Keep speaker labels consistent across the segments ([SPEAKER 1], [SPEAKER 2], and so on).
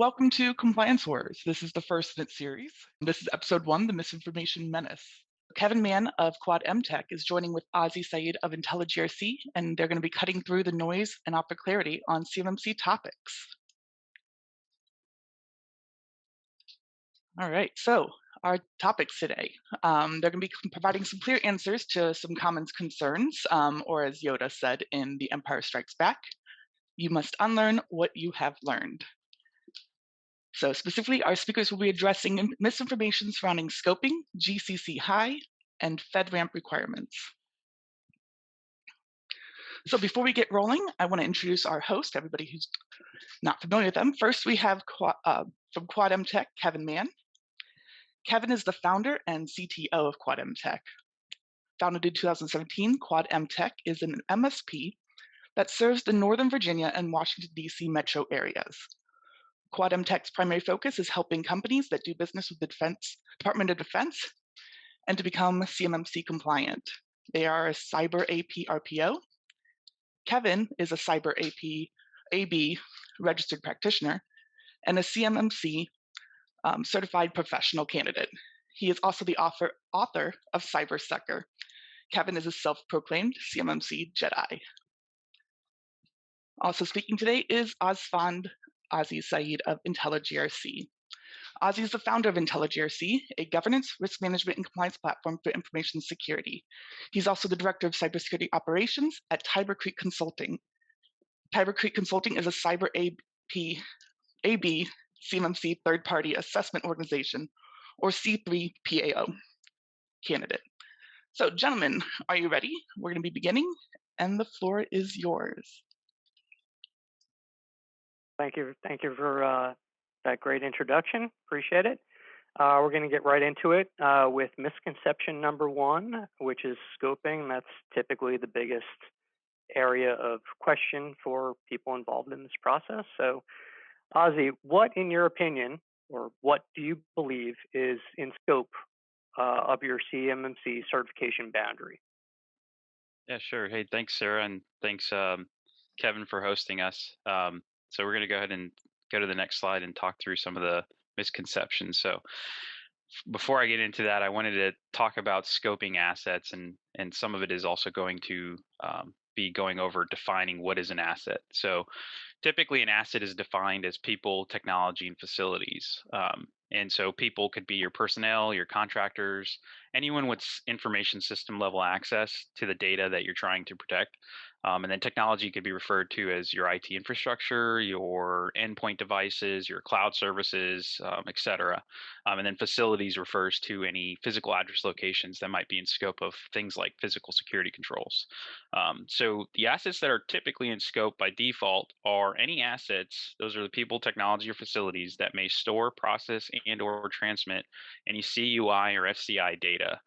[SPEAKER 1] Welcome to Compliance Wars. This is the first in its series. This is episode 1, the Misinformation Menace. Kevin Mann of Quad MTech is joining with Ozzie Saeed of IntelliGRC, and they're going to be cutting through the noise and offer clarity on CMMC topics. All right, so our topics today. They're going to be providing some clear answers to some common concerns, or as Yoda said in The Empire Strikes Back, you must unlearn what you have learned. So specifically, our speakers will be addressing misinformation surrounding scoping, GCC High, and FedRAMP requirements. So before we get rolling, I want to introduce our host, everybody who's not familiar with them. First, we have from Quad MTech, Kevin Mann. Kevin is the founder and CTO of Quad MTech. Founded in 2017, Quad MTech is an MSP that serves the Northern Virginia and Washington, D.C. metro areas. Quad MTech's primary focus is helping companies that do business with the Department of Defense and to become CMMC compliant. They are a cyber AP RPO. Kevin is a cyber AB registered practitioner and a CMMC certified professional candidate. He is also the author of Cybersecurity. Kevin is a self-proclaimed CMMC Jedi. Also speaking today is Asfand Ozzie Saeed of IntelliGRC. Ozzie is the founder of IntelliGRC, a governance, risk management, and compliance platform for information security. He's also the director of cybersecurity operations at Tiber Creek Consulting. Tiber Creek Consulting is a cyber AB CMMC third-party assessment organization, or C3PAO candidate. So, gentlemen, are you ready? We're going to be beginning, and the floor is yours.
[SPEAKER 2] Thank you for that great introduction. Appreciate it. We're going to get right into it with misconception number 1, which is scoping. That's typically the biggest area of question for people involved in this process. So, Ozzie, what, in your opinion, or what do you believe is in scope of your CMMC certification boundary?
[SPEAKER 3] Yeah, sure. Hey, thanks, Sarah, and thanks, Kevin, for hosting us. So we're going to go ahead and go to the next slide and talk through some of the misconceptions. So before I get into that, I wanted to talk about scoping assets, and some of it is also going to be going over defining what is an asset. So typically an asset is defined as people, technology, and facilities. And so people could be your personnel, your contractors, anyone with information system level access to the data that you're trying to protect. And then technology could be referred to as your IT infrastructure, your endpoint devices, your cloud services, et cetera. And then facilities refers to any physical address locations that might be in scope of things like physical security controls. So the assets that are typically in scope by default are any assets, those are the people, technology, or facilities that may store, process, and or transmit any CUI or FCI data.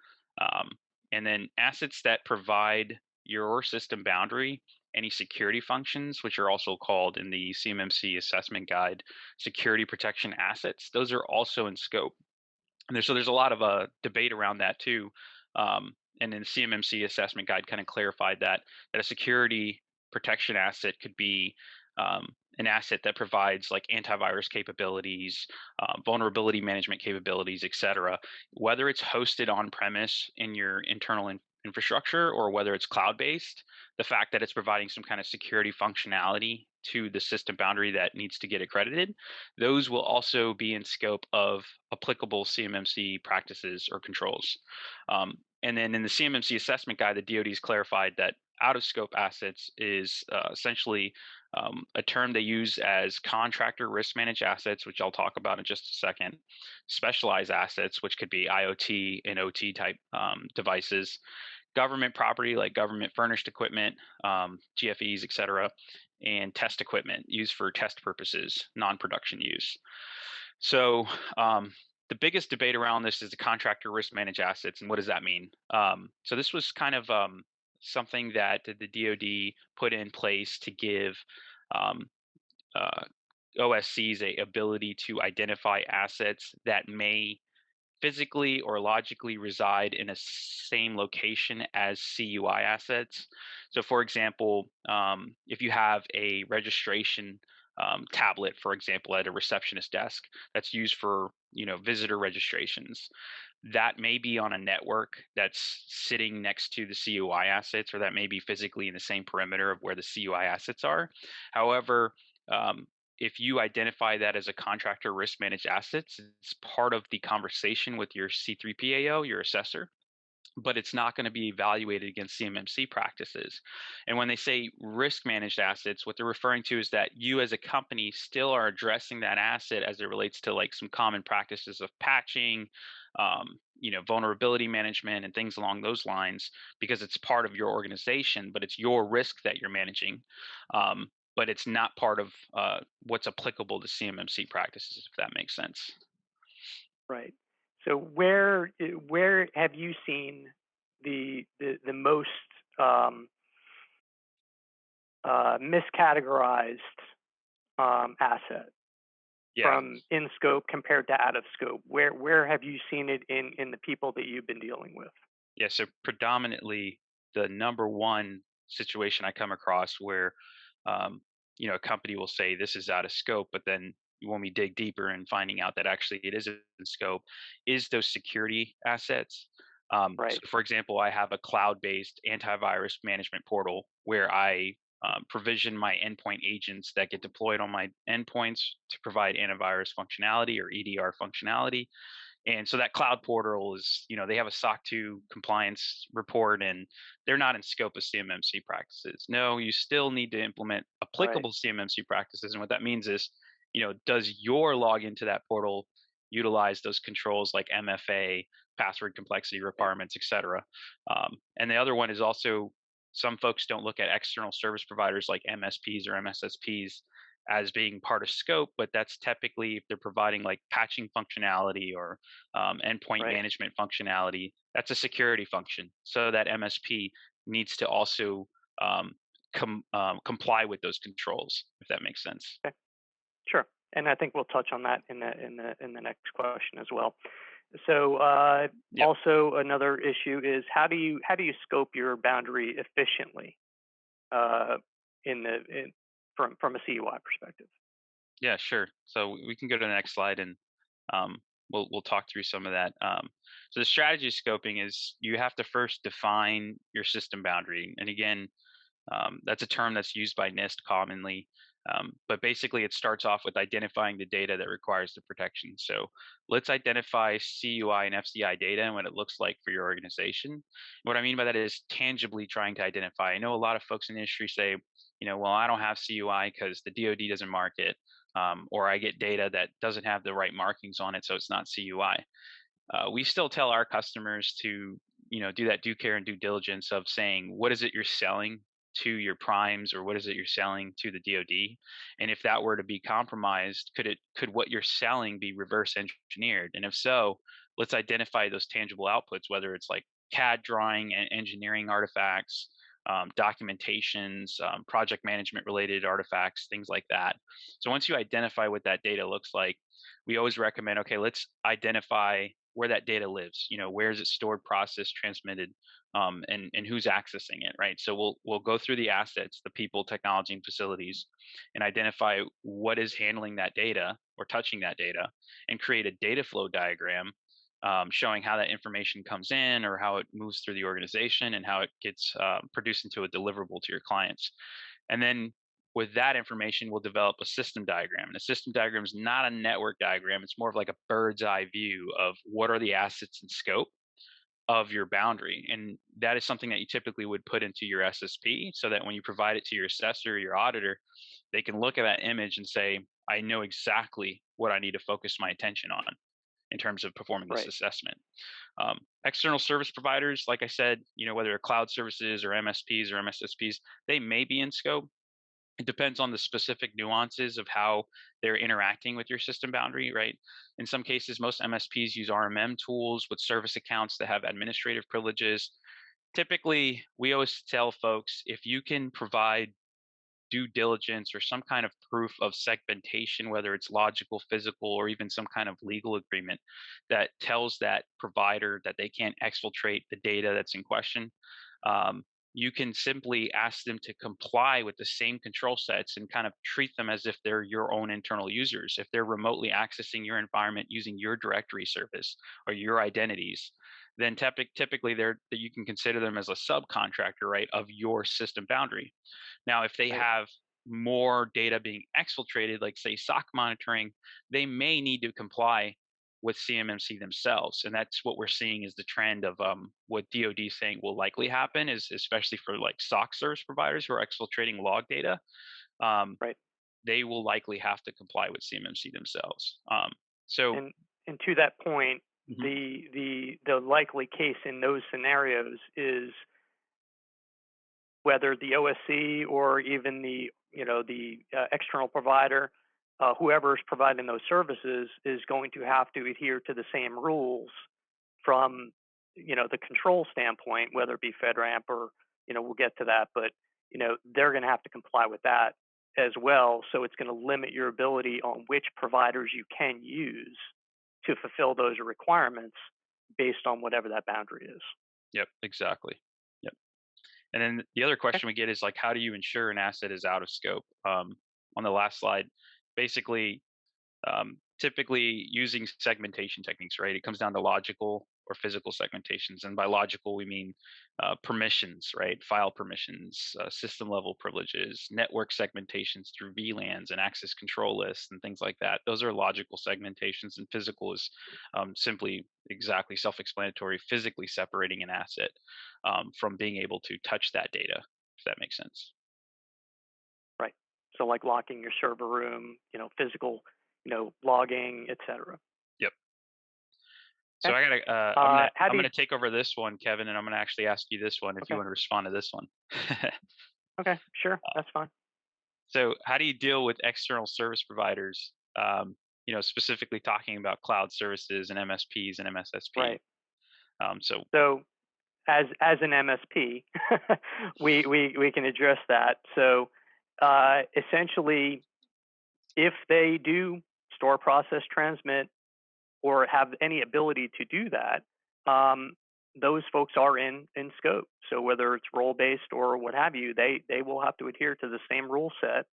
[SPEAKER 3] And then assets that provide your system boundary, any security functions, which are also called in the CMMC assessment guide, security protection assets, those are also in scope. And there's a lot of debate around that too. And then the CMMC assessment guide kind of clarified that a security protection asset could be an asset that provides like antivirus capabilities, vulnerability management capabilities, et cetera, whether it's hosted on premise in your internal infrastructure or whether it's cloud-based. The fact that it's providing some kind of security functionality to the system boundary that needs to get accredited, those will also be in scope of applicable CMMC practices or controls. And then in the CMMC assessment guide, the DoD has clarified that out-of-scope assets is essentially a term they use as contractor risk managed assets, which I'll talk about in just a second, specialized assets, which could be IoT and OT type devices, government property like government furnished equipment, GFEs, et cetera, and test equipment used for test purposes, non-production use. So the biggest debate around this is the contractor risk managed assets, and what does that mean? So this was kind of something that the DoD put in place to give OSCs a ability to identify assets that may physically or logically reside in a same location as CUI assets. So for example, if you have a registration tablet, for example, at a receptionist desk that's used for visitor registrations. That may be on a network that's sitting next to the CUI assets, or that may be physically in the same perimeter of where the CUI assets are. However, if you identify that as a contractor risk managed assets, it's part of the conversation with your C3PAO, your assessor, but it's not going to be evaluated against CMMC practices. And when they say risk managed assets, what they're referring to is that you as a company still are addressing that asset as it relates to like some common practices of patching, vulnerability management and things along those lines, because it's part of your organization, but it's your risk that you're managing. But it's not part of what's applicable to CMMC practices, if that makes sense.
[SPEAKER 2] Right. So where have you seen the most miscategorized asset from in scope compared to out of scope? Where have you seen it in the people that you've been dealing with?
[SPEAKER 3] Yeah, so predominantly the number one situation I come across where a company will say this is out of scope, but then when we dig deeper and finding out that actually it is in scope, is those security assets. So for example, I have a cloud-based antivirus management portal where I provision my endpoint agents that get deployed on my endpoints to provide antivirus functionality or EDR functionality. And so that cloud portal is, they have a SOC 2 compliance report, and they're not in scope of CMMC practices. No, you still need to implement applicable CMMC practices. And what that means is, does your login to that portal utilize those controls like MFA, password complexity requirements, et cetera? And the other one is also, some folks don't look at external service providers like MSPs or MSSPs as being part of scope, but that's typically if they're providing like patching functionality or endpoint management functionality, that's a security function. So that MSP needs to also comply with those controls, if that makes sense.
[SPEAKER 2] Okay. Sure, and I think we'll touch on that in the next question as well. So also another issue is how do you scope your boundary efficiently from a CUI perspective?
[SPEAKER 3] Yeah, sure. So we can go to the next slide, and we'll talk through some of that. So the strategy scoping is you have to first define your system boundary, and again, that's a term that's used by NIST commonly. But basically, it starts off with identifying the data that requires the protection. So let's identify CUI and FCI data and what it looks like for your organization. What I mean by that is tangibly trying to identify. I know a lot of folks in the industry say, well, I don't have CUI because the DoD doesn't mark it, or I get data that doesn't have the right markings on it, so it's not CUI. We still tell our customers to, do that due care and due diligence of saying, what is it you're selling to your primes, or what is it you're selling to the DoD? And if that were to be compromised, could what you're selling be reverse engineered? And if so, let's identify those tangible outputs, whether it's like CAD drawing and engineering artifacts, documentations, project management related artifacts, things like that. So once you identify what that data looks like, we always recommend, okay, let's identify where that data lives. Where is it stored, processed, transmitted, and who's accessing it, right? So we'll go through the assets, the people, technology, and facilities, and identify what is handling that data or touching that data, and create a data flow diagram showing how that information comes in or how it moves through the organization and how it gets produced into a deliverable to your clients. And then with that information, we'll develop a system diagram. And a system diagram is not a network diagram. It's more of like a bird's eye view of what are the assets in scope of your boundary. And that is something that you typically would put into your SSP so that when you provide it to your assessor or your auditor, they can look at that image and say, I know exactly what I need to focus my attention on in terms of performing this assessment. External service providers, like I said, whether they're cloud services or MSPs or MSSPs, they may be in scope. It depends on the specific nuances of how they're interacting with your system boundary, right? In some cases, most MSPs use RMM tools with service accounts that have administrative privileges. Typically, we always tell folks, if you can provide due diligence or some kind of proof of segmentation, whether it's logical, physical, or even some kind of legal agreement that tells that provider that they can't exfiltrate the data that's in question, you can simply ask them to comply with the same control sets and kind of treat them as if they're your own internal users. If they're remotely accessing your environment using your directory service or your identities, then typically you can consider them as a subcontractor, right, of your system boundary. Now, if they
[SPEAKER 2] Right.
[SPEAKER 3] have more data being exfiltrated, like say SOC monitoring, they may need to comply with CMMC themselves, and that's what we're seeing is the trend of what DoD is saying will likely happen is especially for like SOC service providers who are exfiltrating log data, um,
[SPEAKER 2] Right.
[SPEAKER 3] they will likely have to comply with CMMC themselves. So,
[SPEAKER 2] And to that point,
[SPEAKER 3] mhm,
[SPEAKER 2] the likely case in those scenarios is whether the OSC or even the external provider, whoever is providing those services, is going to have to adhere to the same rules from the control standpoint, whether it be FedRAMP or we'll get to that, but they're going to have to comply with that as well. So it's going to limit your ability on which providers you can use to fulfill those requirements based on whatever that boundary is.
[SPEAKER 3] yep, exactly. Yep. And then the other
[SPEAKER 2] Okay.
[SPEAKER 3] question we get is like, how do you ensure an asset is out of scope? On the last slide, basically, typically using segmentation techniques, right? It comes down to logical or physical segmentations. And by logical, we mean permissions, right? File permissions, system level privileges, network segmentations through VLANs and access control lists and things like that. Those are logical segmentations. And physical is simply exactly self explanatory, physically separating an asset from being able to touch that data, if that makes sense.
[SPEAKER 2] Right. So like locking your server room, physical, logging, etc.
[SPEAKER 3] Yep. So
[SPEAKER 2] Okay.
[SPEAKER 3] I gotta,
[SPEAKER 2] How
[SPEAKER 3] I'm
[SPEAKER 2] do you?
[SPEAKER 3] gonna take over this one, Kevin, and I'm gonna actually ask you this one if you
[SPEAKER 2] Okay.
[SPEAKER 3] want to respond to this one.
[SPEAKER 2] Okay. Sure. That's fine.
[SPEAKER 3] So how do you deal with external service providers? Specifically talking about cloud services and MSPs and MSSP.
[SPEAKER 2] Right.
[SPEAKER 3] So
[SPEAKER 2] So as an MSP, we can address that. So essentially, if they do store, process, transmit, or have any ability to do that, those folks are in scope. So whether it's role based or what have you, they will have to adhere to the same rule set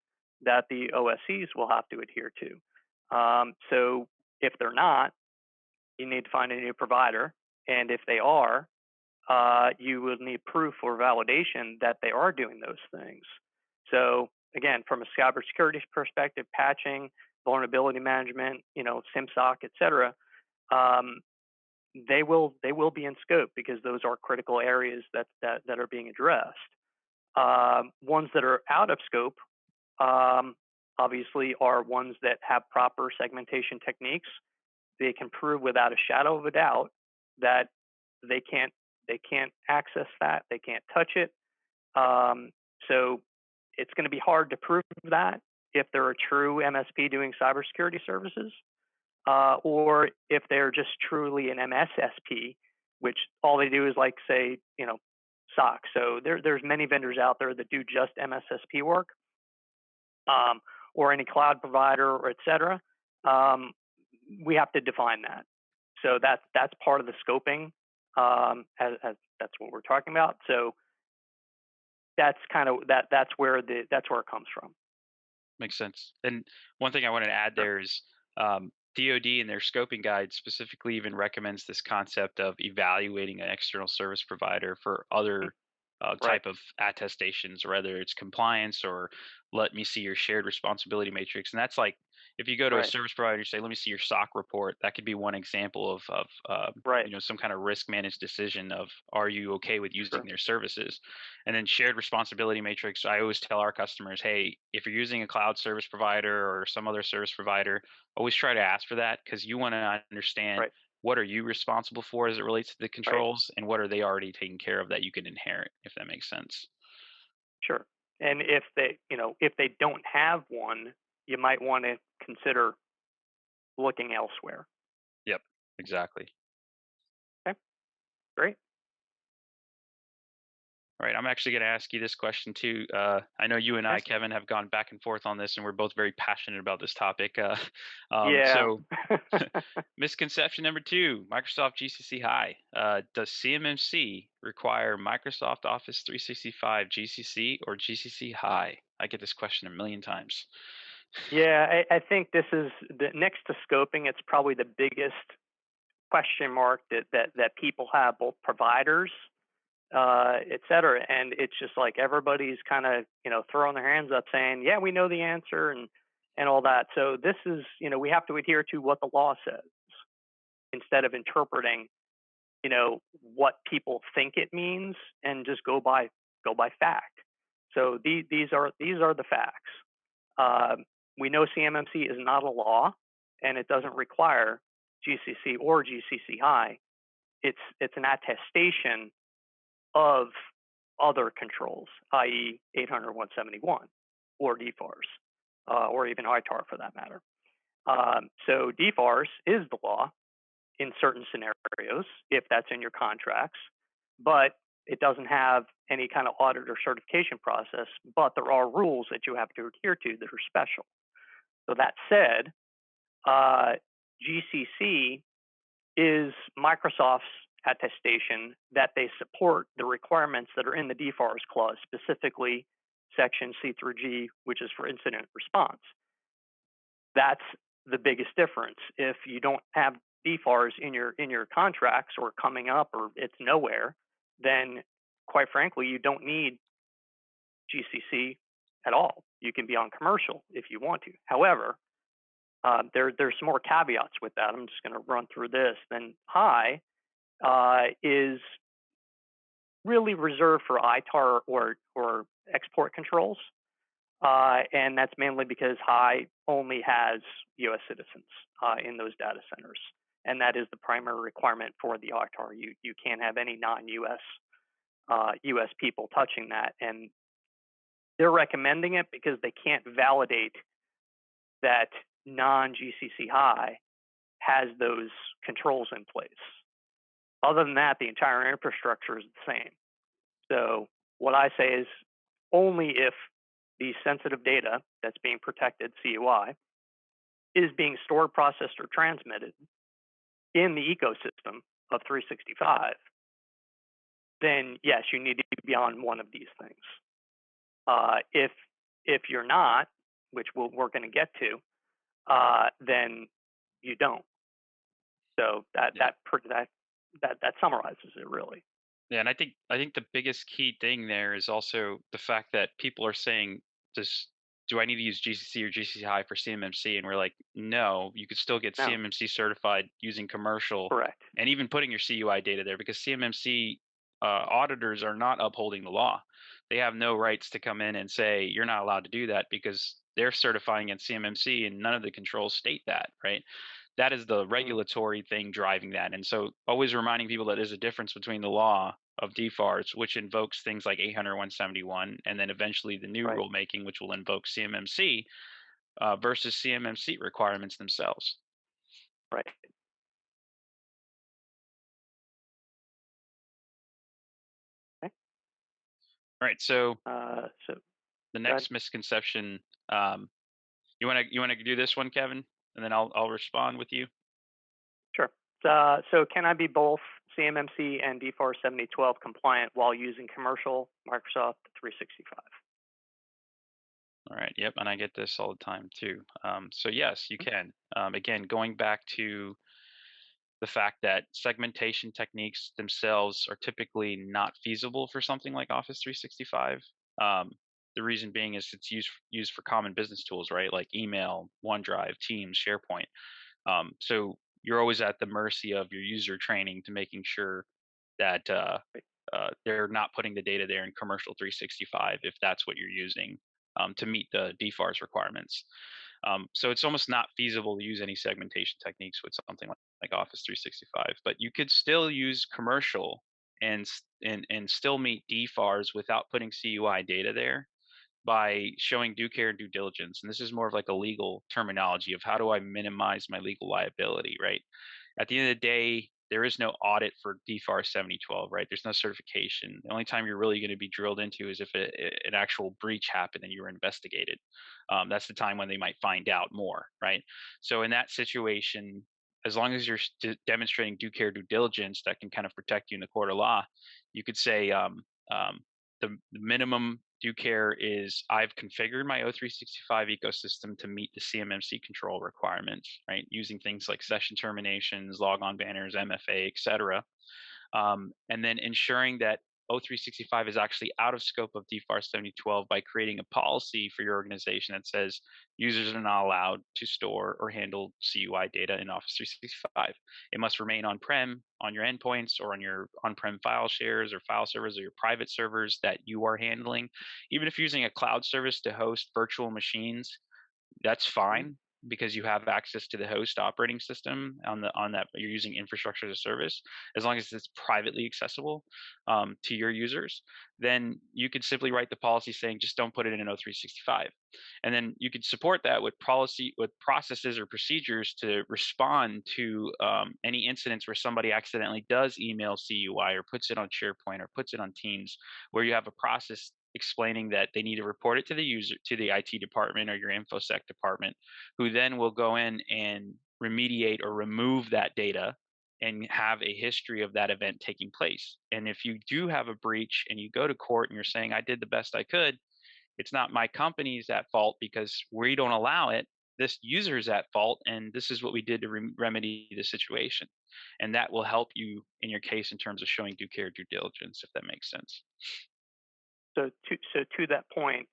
[SPEAKER 2] that the OSCs will have to adhere to. So if they're not, you need to find a new provider, and if they are, you will need proof or validation that they are doing those things. So again, from a cybersecurity perspective, patching, vulnerability management, SIMSOC, et cetera, they will be in scope because those are critical areas that are being addressed. Ones that are out of scope, obviously, are ones that have proper segmentation techniques. They can prove without a shadow of a doubt that they can't access that, they can't touch it. So it's going to be hard to prove that if they're a true MSP doing cybersecurity services, or if they're just truly an MSSP, which all they do is like say, SOC. So there's many vendors out there that do just MSSP work, or any cloud provider, or et cetera. We have to define that. So that's part of the scoping. As that's what we're talking about. So that's kind of that's where it comes from.
[SPEAKER 3] makes sense. And one thing I wanted to add
[SPEAKER 2] Sure.
[SPEAKER 3] there is DoD in their scoping guide specifically even recommends this concept of evaluating an external service provider for other
[SPEAKER 2] Right.
[SPEAKER 3] type of attestations, whether it's compliance or let me see your shared responsibility matrix. And that's like if you go to a
[SPEAKER 2] Right.
[SPEAKER 3] service provider and say, let me see your SOC report, that could be one example of
[SPEAKER 2] Right.
[SPEAKER 3] some kind of risk managed decision of are you okay with using
[SPEAKER 2] Sure.
[SPEAKER 3] their services? And then shared responsibility matrix, I always tell our customers, hey, if you're using a cloud service provider or some other service provider, always try to ask for that because you want to understand
[SPEAKER 2] Right.
[SPEAKER 3] what are you responsible for as it relates to the
[SPEAKER 2] Right.
[SPEAKER 3] controls and what are they already taking care of that you can inherit, if that makes sense.
[SPEAKER 2] Sure. And if they don't have one, you might want to consider looking elsewhere.
[SPEAKER 3] Yep, exactly.
[SPEAKER 2] Okay. Great.
[SPEAKER 3] All right, I'm actually going to ask you this question too. I know you and I,
[SPEAKER 2] Yes.
[SPEAKER 3] Kevin, have gone back and forth on this, and we're both very passionate about this topic.
[SPEAKER 2] Yeah.
[SPEAKER 3] So, misconception number 2: Microsoft GCC High. Does CMMC require Microsoft Office 365 GCC or GCC High? I get this question a million times.
[SPEAKER 2] Yeah, I think this is next to scoping. It's probably the biggest question mark that people have, both providers, et cetera. And it's just like everybody's kind of throwing their hands up, saying, "Yeah, we know the answer," and all that. So this is we have to adhere to what the law says instead of interpreting what people think it means and just go by fact. So these are the facts. We know CMMC is not a law, and it doesn't require GCC or GCC High. It's an attestation of other controls, i.e., 800.171 or DFARS, or even ITAR for that matter. So DFARS is the law in certain scenarios if that's in your contracts, but it doesn't have any kind of audit or certification process. But there are rules that you have to adhere to that are special. So that said, GCC is Microsoft's attestation that they support the requirements that are in the DFARS clause, specifically section C through G, which is for incident response. That's the biggest difference. If you don't have DFARS in your contracts or coming up or it's nowhere, then quite frankly, you don't need GCC at all. You can be on commercial if you want to. However, there's some more caveats with that. I'm just going to run through this. Then High is really reserved for ITAR or export controls, and that's mainly because High only has U.S. citizens in those data centers, and that is the primary requirement for the ITAR. You can't have any non-U.S. U.S. people touching that, and they're recommending it because they can't validate that non-GCC High has those controls in place. Other than that, the entire infrastructure is the same. So what I say is only if the sensitive data that's being protected, CUI, is being stored, processed, or transmitted in the ecosystem of 365, then yes, you need to be on one of these things. If you're not, which we're going to get to, then you don't. So that summarizes it really.
[SPEAKER 3] Yeah, and I think the biggest key thing there is also the fact that people are saying, do I need to use GCC or GCC High for CMMC? And we're like, no, you could still get CMMC certified using commercial.
[SPEAKER 2] Correct.
[SPEAKER 3] And even putting your CUI data there, because CMMC auditors are not upholding the law. They have no rights to come in and say you're not allowed to do that because they're certifying in CMMC and none of the controls state that, right? That is the regulatory thing driving that. And so always reminding people that there's a difference between the law of DFARS, which invokes things like 800.171, and then eventually the new rulemaking, which will invoke CMMC, versus CMMC requirements themselves.
[SPEAKER 2] Right. Okay.
[SPEAKER 3] All right. So the next misconception, you want to do this one, Kevin, and then I'll respond with you.
[SPEAKER 2] Sure. So can I be both CMMC and DFARS 7012 compliant while using commercial Microsoft 365?
[SPEAKER 3] All right. Yep. And I get this all the time too. So yes, you can. Again, going back to the fact that segmentation techniques themselves are typically not feasible for something like Office 365. The reason being is it's used for common business tools, right? Like email, OneDrive, Teams, SharePoint. So you're always at the mercy of your user training to making sure that they're not putting the data there in commercial 365 if that's what you're using to meet the DFARS requirements. So it's almost not feasible to use any segmentation techniques with something like Office 365, but you could still use commercial and still meet DFARS without putting CUI data there by showing due care and due diligence. And this is more of like a legal terminology of how do I minimize my legal liability, right? At the end of the day, there is no audit for DFARS 7012, right? There's no certification. The only time you're really going to be drilled into is if an actual breach happened and you were investigated. That's the time when they might find out more, right? So in that situation, as long as you're demonstrating due care, due diligence that can kind of protect you in the court of law, you could say the minimum due care is I've configured my O365 ecosystem to meet the CMMC control requirements, right? Using things like session terminations, logon banners, MFA, et cetera. And then ensuring that O365 is actually out of scope of DFARS 7012 by creating a policy for your organization that says users are not allowed to store or handle CUI data in Office 365. It must remain on-prem on your endpoints or on your on-prem file shares or file servers or your private servers that you are handling. Even if you're using a cloud service to host virtual machines, that's fine because you have access to the host operating system on that you're using infrastructure as a service. As long as it's privately accessible to your users, then you could simply write the policy saying just don't put it in O365, and then you could support that with processes or procedures to respond to any incidents where somebody accidentally does email CUI or puts it on SharePoint or puts it on Teams, where you have a process explaining that they need to report it to the user, to the IT department or your InfoSec department, who then will go in and remediate or remove that data and have a history of that event taking place. And if you do have a breach and you go to court and you're saying, I did the best I could, it's not my company's at fault because we don't allow it. This user is at fault, and this is what we did to remedy the situation. And that will help you in your case in terms of showing due care, due diligence, if that makes sense.
[SPEAKER 2] So to that point,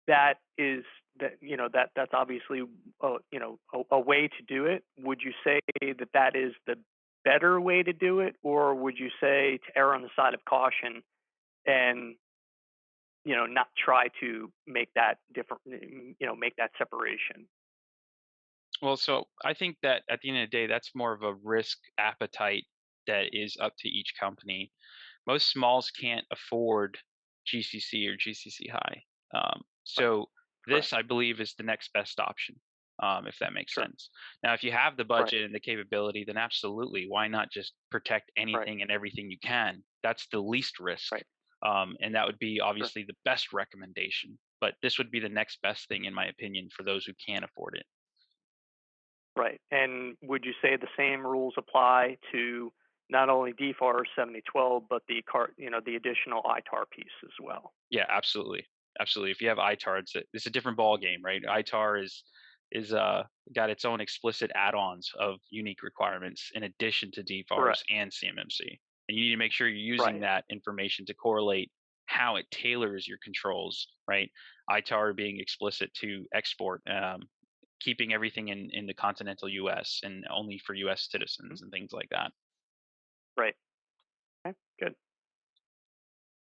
[SPEAKER 2] that is that's obviously a way to do it. Would you say that is the better way to do it, or would you say to err on the side of caution and not try to make that different, make that separation?
[SPEAKER 3] Well, so I think that at the end of the day, that's more of a risk appetite that is up to each company. Most smalls can't afford GCC or GCC High. So this, I believe, is the next best option, if that makes sense. Now, if you have the budget and the capability, then absolutely, why not just protect anything and everything you can? That's the least risk. And that would be obviously the best recommendation. But this would be the next best thing, in my opinion, for those who can't afford it.
[SPEAKER 2] Right. And would you say the same rules apply to not only DFARS 7012, but the additional ITAR piece as well?
[SPEAKER 3] Yeah, absolutely. Absolutely. If you have ITAR, it's a different ball game, right? ITAR is got its own explicit add-ons of unique requirements in addition to DFARS and CMMC. And you need to make sure you're using that information to correlate how it tailors your controls, right? ITAR being explicit to export, keeping everything in the continental US and only for US citizens and things like that.
[SPEAKER 2] Right. Okay, good.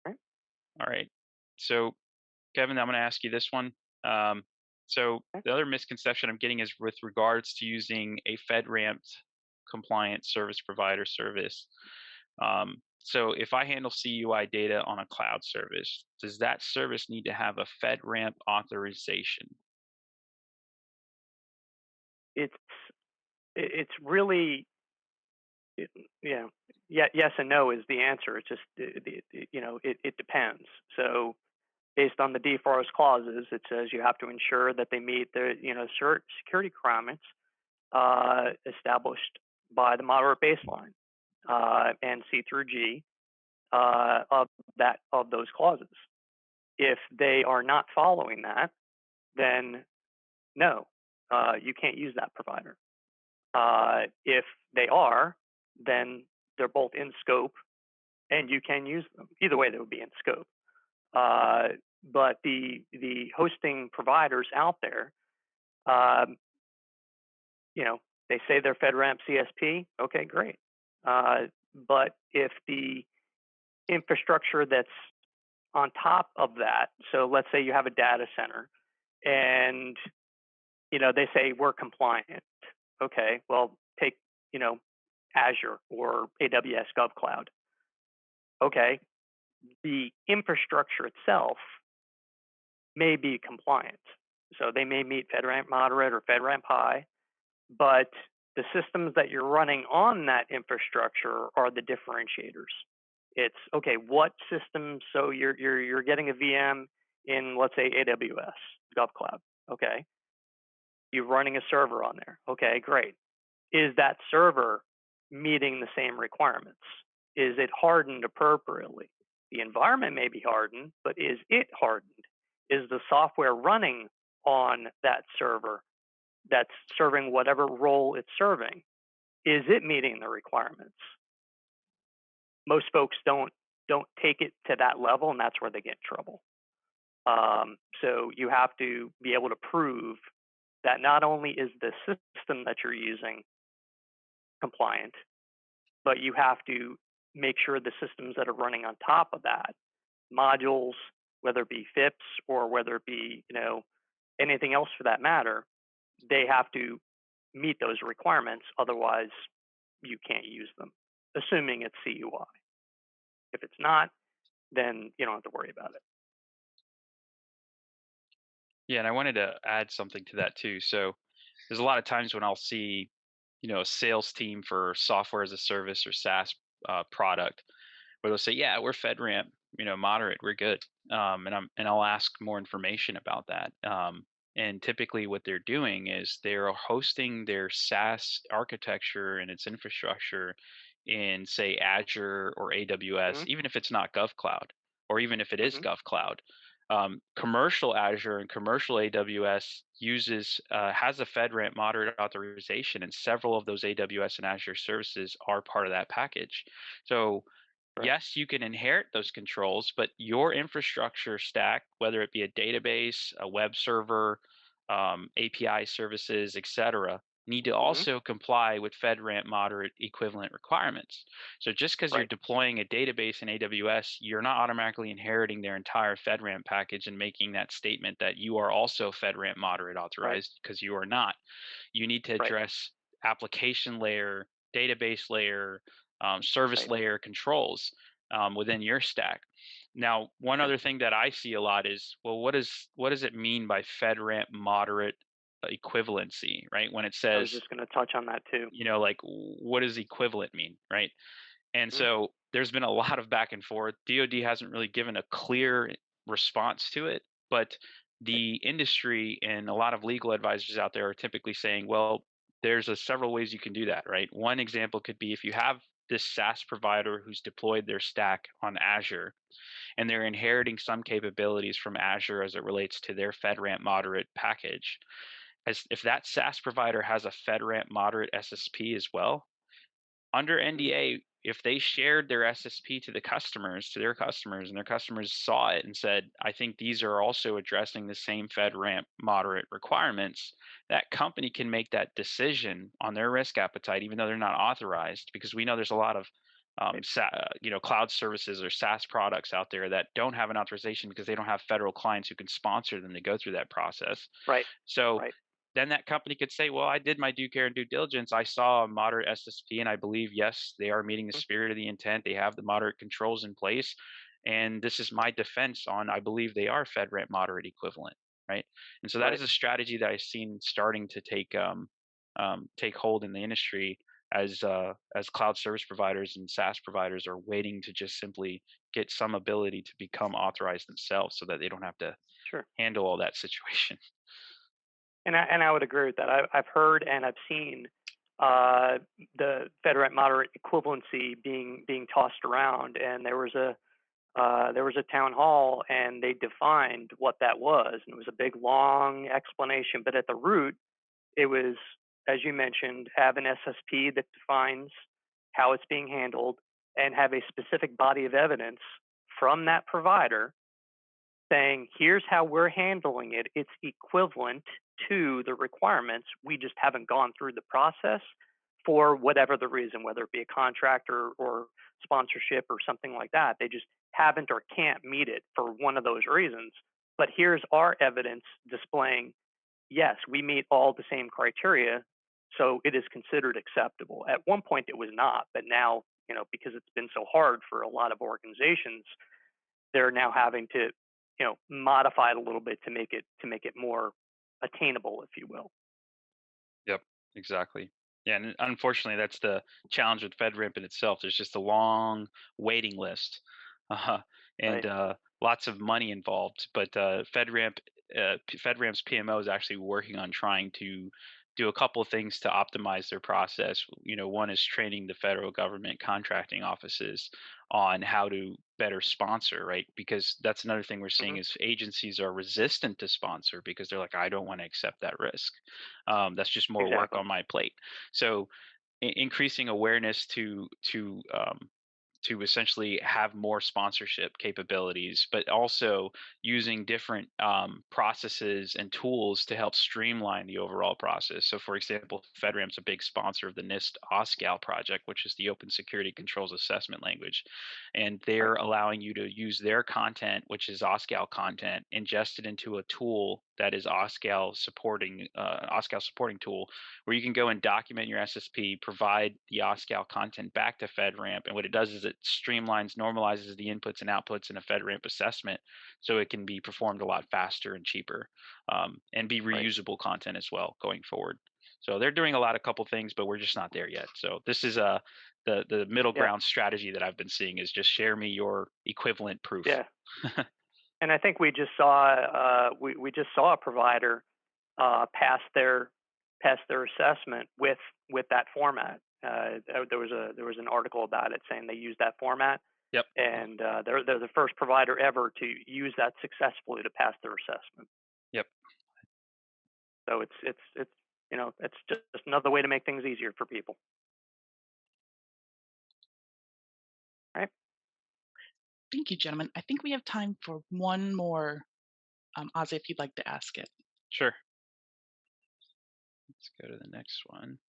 [SPEAKER 3] All right. So, Kevin, I'm going to ask you this one. So the other misconception I'm getting is with regards to using a FedRAMP compliant service provider service. So if I handle CUI data on a cloud service, does that service need to have a FedRAMP authorization?
[SPEAKER 2] It's really, yes and no is the answer. It's just it depends. So based on the DFARS clauses, it says you have to ensure that they meet the security requirements established by the moderate baseline and C through G of those clauses. If they are not following that, then no, you can't use that provider. If they are, then they're both in scope, and you can use them. Either way, they would be in scope. But the hosting providers out there, they say they're FedRAMP CSP. Okay, great. But if the infrastructure that's on top of that, so let's say you have a data center, and they say we're compliant. Okay, well take Azure or AWS GovCloud. Okay, the infrastructure itself may be compliant. So they may meet FedRAMP Moderate or FedRAMP High, but The systems that you're running on that infrastructure are the differentiators. It's okay, what systems? So you're getting a VM in, let's say, AWS, GovCloud. Okay, you're running a server on there. Okay, great. Is that server meeting the same requirements? Is it hardened appropriately? The environment may be hardened, but is it hardened? Is the software running on that server that's serving whatever role it's serving? Is it meeting the requirements? Most folks don't take it to that level, and that's where they get in trouble. So you have to be able to prove that not only is the system that you're using compliant, but you have to make sure the systems that are running on top of that, modules, whether it be FIPS or whether it be anything else for that matter, they have to meet those requirements. Otherwise, you can't use them, assuming it's CUI. If it's not, then you don't have to worry about it.
[SPEAKER 3] Yeah, and I wanted to add something to that too. So there's a lot of times when I'll see, a sales team for software as a service or SaaS product, where they'll say, "Yeah, we're FedRAMP, moderate, we're good," and I'll ask more information about that. And typically, what they're doing is they're hosting their SaaS architecture and its infrastructure in, say, Azure or AWS,
[SPEAKER 2] Mm-hmm.
[SPEAKER 3] even if it's not GovCloud, or even if it is
[SPEAKER 2] Mm-hmm.
[SPEAKER 3] GovCloud. Commercial Azure and commercial AWS has a FedRAMP moderate authorization, and several of those AWS and Azure services are part of that package. So
[SPEAKER 2] Right.
[SPEAKER 3] yes, you can inherit those controls, but your infrastructure stack, whether it be a database, a web server, API services, etc., need to
[SPEAKER 2] Mm-hmm.
[SPEAKER 3] also comply with FedRAMP moderate equivalent requirements. So just because you're
[SPEAKER 2] Right.
[SPEAKER 3] deploying a database in AWS, you're not automatically inheriting their entire FedRAMP package and making that statement that you are also FedRAMP moderate authorized, because you are not. You need to
[SPEAKER 2] Right.
[SPEAKER 3] address application layer, database layer, service
[SPEAKER 2] Right.
[SPEAKER 3] layer controls within your stack. Now, one other thing that I see a lot is, well, what does it mean by FedRAMP moderate equivalency, right? When it
[SPEAKER 2] I was
[SPEAKER 3] says,
[SPEAKER 2] just going to touch on that too.
[SPEAKER 3] like, what does equivalent mean, right? And
[SPEAKER 2] Mm-hmm.
[SPEAKER 3] so there's been a lot of back and forth. DoD hasn't really given a clear response to it, but the industry and a lot of legal advisors out there are typically saying, well, there's several ways you can do that, right? One example could be if you have this SaaS provider who's deployed their stack on Azure, and they're inheriting some capabilities from Azure as it relates to their FedRAMP moderate package. As if that SaaS provider has a FedRAMP moderate SSP as well, under NDA, if they shared their SSP to their customers, and their customers saw it and said, "I think these are also addressing the same FedRAMP moderate requirements," that company can make that decision on their risk appetite, even though they're not authorized, because we know there's a lot of cloud services or SaaS products out there that don't have an authorization because they don't have federal clients who can sponsor them to go through that process.
[SPEAKER 2] Right.
[SPEAKER 3] So
[SPEAKER 2] Right.
[SPEAKER 3] then that company could say, well, I did my due care and due diligence. I saw a moderate SSP, and I believe, yes, they are meeting the spirit of the intent. They have the moderate controls in place. And this is my defense on, I believe they are FedRAMP moderate equivalent, right? And so that is
[SPEAKER 2] Right.
[SPEAKER 3] a strategy that I've seen starting to take hold in the industry as cloud service providers and SaaS providers are waiting to just simply get some ability to become authorized themselves so that they don't have to
[SPEAKER 2] Sure.
[SPEAKER 3] handle all that situation.
[SPEAKER 2] And I would agree with that. I've heard and I've seen the FedRAMP moderate equivalency being tossed around, and there was a town hall, and they defined what that was, and it was a big long explanation. But at the root, it was, as you mentioned, have an SSP that defines how it's being handled, and have a specific body of evidence from that provider saying, here's how we're handling it. It's equivalent to the requirements. We just haven't gone through the process for whatever the reason, whether it be a contractor or sponsorship or something like that. They just haven't or can't meet it for one of those reasons. But here's our evidence displaying, yes, we meet all the same criteria, so it is considered acceptable. At one point it was not, but now, because it's been so hard for a lot of organizations, they're now having to modify it a little bit to make it more attainable, if you will.
[SPEAKER 3] Yep, exactly. Yeah, and unfortunately, that's the challenge with FedRAMP in itself. There's just a long waiting list, uh, and
[SPEAKER 2] Right.
[SPEAKER 3] lots of money involved. But FedRAMP's PMO is actually working on trying to do a couple of things to optimize their process. One is training the federal government contracting offices on how to better sponsor, right? Because that's another thing we're seeing
[SPEAKER 2] Hmm.
[SPEAKER 3] is agencies are resistant to sponsor because they're like, I don't want to accept that risk. That's just more work
[SPEAKER 2] Exactly.
[SPEAKER 3] on my plate. So increasing awareness to essentially have more sponsorship capabilities, but also using different processes and tools to help streamline the overall process. So, for example, FedRAMP's a big sponsor of the NIST OSCAL project, which is the Open Security Controls Assessment Language, and
[SPEAKER 2] Right.
[SPEAKER 3] they're allowing you to use their content, which is OSCAL content, ingested into a tool that is OSCAL supporting tool, where you can go and document your SSP, provide the OSCAL content back to FedRAMP. And what it does is it streamlines, normalizes the inputs and outputs in a FedRAMP assessment so it can be performed a lot faster and cheaper, and be
[SPEAKER 2] Right.
[SPEAKER 3] reusable content as well going forward. So they're doing a couple things, but we're just not there yet. So this is the middle
[SPEAKER 2] Yeah.
[SPEAKER 3] ground strategy that I've been seeing is just share me your equivalent proof.
[SPEAKER 2] Yeah. And I think we just saw we just saw a provider pass their assessment with that format. There was an article about it saying they used that format,
[SPEAKER 3] Yep.
[SPEAKER 2] and they're the first provider ever to use that successfully to pass their assessment.
[SPEAKER 3] Yep.
[SPEAKER 2] So it's it's just another way to make things easier for people, right?
[SPEAKER 1] Thank you, gentlemen. I think we have time for one more. Ozzy, if you'd like to ask it.
[SPEAKER 3] Sure. Let's go to the next one.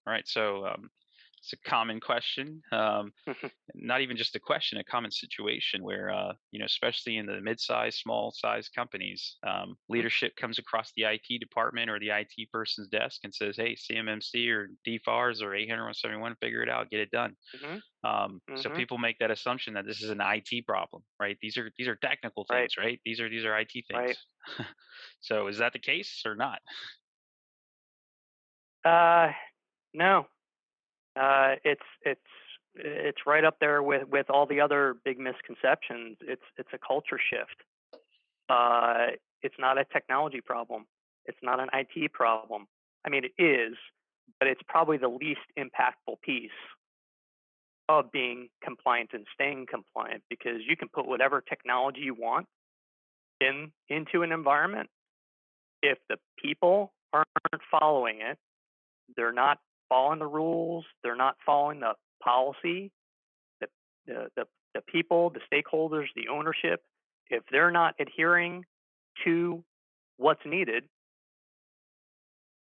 [SPEAKER 3] All right. So it's a common question. Not even just a question, a common situation where, especially in the mid-sized, small-sized companies, leadership comes across the IT department or the IT person's desk and says, "Hey, CMMC or DFARS or 800-171, figure it out, get it done."
[SPEAKER 2] Hmm.
[SPEAKER 3] So
[SPEAKER 2] Hmm.
[SPEAKER 3] people make that assumption that this is an IT problem, right? These are technical
[SPEAKER 2] Right.
[SPEAKER 3] things, right? These are IT
[SPEAKER 2] Right.
[SPEAKER 3] things. So is that the case or not?
[SPEAKER 2] Uh, no. It's right up there with all the other big misconceptions. It's a culture shift. It's not a technology problem. It's not an IT problem. I mean, it is, but it's probably the least impactful piece of being compliant and staying compliant, because you can put whatever technology you want into an environment. If the people aren't following it, they're not following the rules, they're not following the policy, the the people, the stakeholders, the ownership, if they're not adhering to what's needed,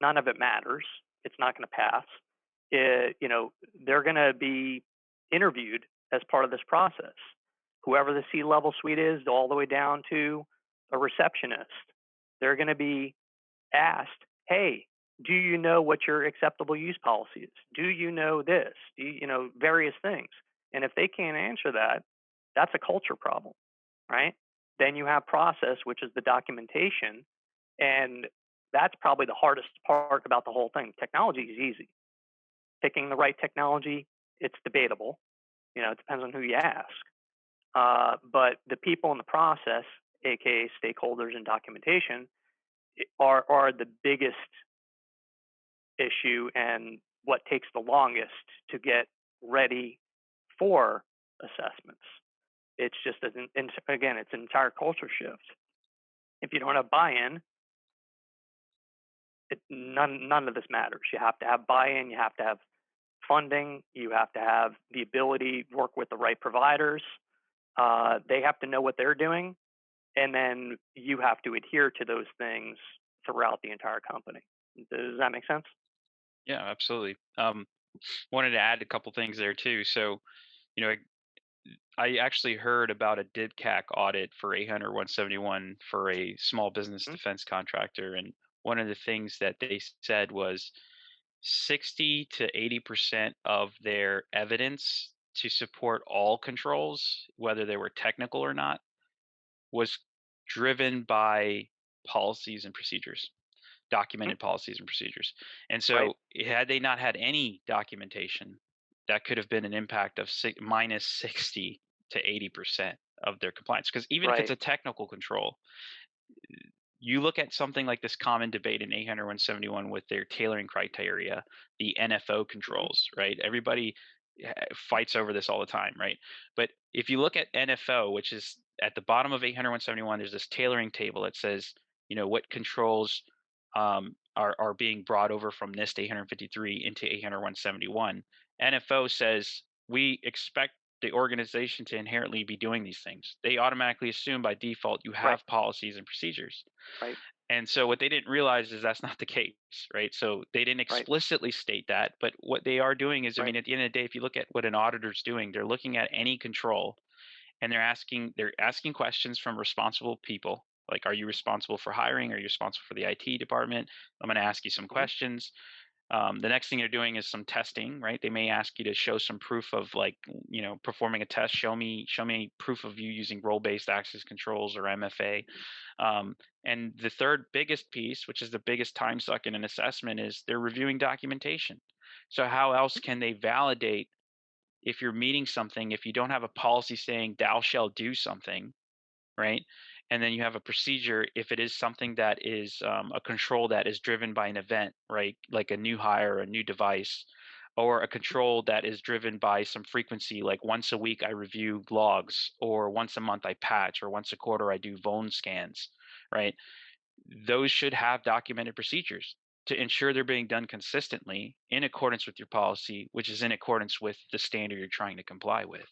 [SPEAKER 2] none of it matters. It's not going to pass. They're going to be interviewed as part of this process. Whoever the C-level suite is, all the way down to a receptionist, they're going to be asked, "Hey, do you know what your acceptable use policy is? Do you know this? Do you know various things?" And if they can't answer that, that's a culture problem, right? Then you have process, which is the documentation, and that's probably the hardest part about the whole thing. Technology is easy. Picking the right technology, it's debatable. It depends on who you ask. But the people in the process, aka stakeholders and documentation, are the biggest issue and what takes the longest to get ready for assessments. It's just again, it's an entire culture shift. If you don't have buy-in, none of this matters. You have to have buy-in. You have to have funding. You have to have the ability to work with the right providers. They have to know what they're doing, and then you have to adhere to those things throughout the entire company. Does that make sense?
[SPEAKER 3] Yeah, absolutely. Wanted to add a couple things there too. So, you know, I actually heard about a DIBCAC audit for 800-171 for a small business
[SPEAKER 2] Hmm.
[SPEAKER 3] defense contractor, and one of the things that they said was 60 to 80% of their evidence to support all controls, whether they were technical or not, was driven by policies and procedures. documented policies and procedures. And so
[SPEAKER 2] Right.
[SPEAKER 3] had they not had any documentation, that could have been an impact of minus 60 to 80% of their compliance. Because even if it's
[SPEAKER 2] Right.
[SPEAKER 3] a technical control, you look at something like this common debate in 800-171 with their tailoring criteria, the NFO
[SPEAKER 2] Mhm.
[SPEAKER 3] controls, right? Everybody fights over this all the time, right? But if you look at NFO, which is at the bottom of 800-171, there's this tailoring table that says, what controls are being brought over from NIST 853 into 800-171. NFO says we expect the organization to inherently be doing these things. They automatically assume by default you
[SPEAKER 2] Right.
[SPEAKER 3] have policies and procedures.
[SPEAKER 2] Right.
[SPEAKER 3] And so what they didn't realize is that's not the case, right? So they didn't
[SPEAKER 2] Right.
[SPEAKER 3] explicitly state that, but what they are doing is, I
[SPEAKER 2] Right.
[SPEAKER 3] mean, at the end of the day, if you look at what an auditor's doing, they're looking at any control and they're asking questions from responsible people. Like, are you responsible for hiring? Are you responsible for the IT department? I'm going to ask you some
[SPEAKER 2] Mhm.
[SPEAKER 3] questions. The next thing they're doing is some testing, right? They may ask you to show some proof of, like, performing a test. Show me proof of you using role-based access controls or MFA. And the third biggest piece, which is the biggest time suck in an assessment, is they're reviewing documentation. So how else can they validate if you're meeting something if you don't have a policy saying thou shalt do something, right? And then you have a procedure if it is something that is a control that is driven by an event, right? Like a new hire, a new device, or a control that is driven by some frequency, like once a week I review logs, or once a month I patch, or once a quarter I do vuln scans, right? Those should have documented procedures to ensure they're being done consistently in accordance with your policy, which is in accordance with the standard you're trying to comply with.